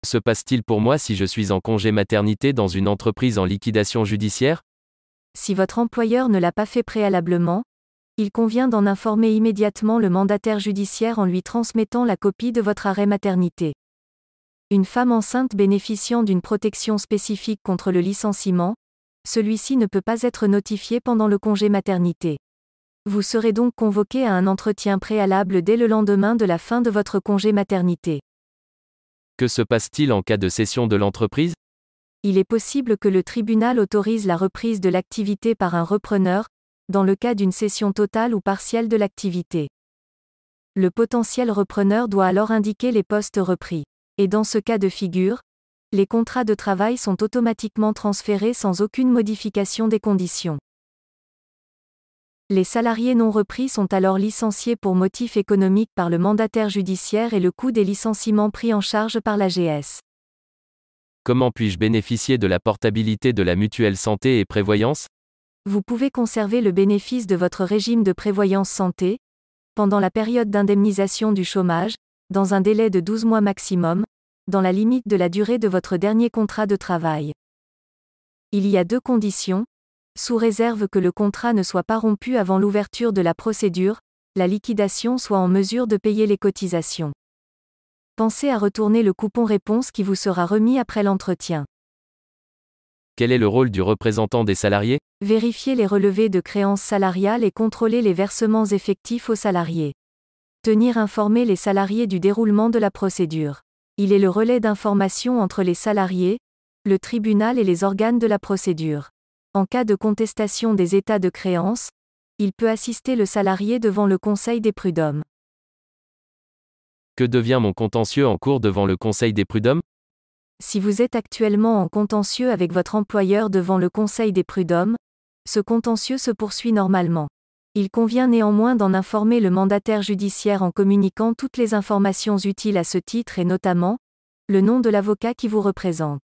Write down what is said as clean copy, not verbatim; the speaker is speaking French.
Se passe-t-il pour moi si je suis en congé maternité dans une entreprise en liquidation judiciaire? Si votre employeur ne l'a pas fait préalablement, il convient d'en informer immédiatement le mandataire judiciaire en lui transmettant la copie de votre arrêt maternité. Une femme enceinte bénéficiant d'une protection spécifique contre le licenciement, celui-ci ne peut pas être notifié pendant le congé maternité. Vous serez donc convoqué à un entretien préalable dès le lendemain de la fin de votre congé maternité. Que se passe-t-il en cas de cession de l'entreprise? Il est possible que le tribunal autorise la reprise de l'activité par un repreneur, dans le cas d'une cession totale ou partielle de l'activité. Le potentiel repreneur doit alors indiquer les postes repris. Et dans ce cas de figure, les contrats de travail sont automatiquement transférés sans aucune modification des conditions. Les salariés non repris sont alors licenciés pour motif économique par le mandataire judiciaire et le coût des licenciements pris en charge par l'AGS. Comment puis-je bénéficier de la portabilité de la mutuelle santé et prévoyance? Vous pouvez conserver le bénéfice de votre régime de prévoyance santé, pendant la période d'indemnisation du chômage, dans un délai de 12 mois maximum, dans la limite de la durée de votre dernier contrat de travail. Il y a 2 conditions, sous réserve que le contrat ne soit pas rompu avant l'ouverture de la procédure, la liquidation soit en mesure de payer les cotisations. Pensez à retourner le coupon réponse qui vous sera remis après l'entretien. Quel est le rôle du représentant des salariés? Vérifier les relevés de créances salariales et contrôler les versements effectifs aux salariés. Tenir informer les salariés du déroulement de la procédure. Il est le relais d'information entre les salariés, le tribunal et les organes de la procédure. En cas de contestation des états de créance, il peut assister le salarié devant le Conseil des prud'hommes. Que devient mon contentieux en cours devant le Conseil des prud'hommes? Si vous êtes actuellement en contentieux avec votre employeur devant le Conseil des prud'hommes, ce contentieux se poursuit normalement. Il convient néanmoins d'en informer le mandataire judiciaire en communiquant toutes les informations utiles à ce titre et notamment, le nom de l'avocat qui vous représente.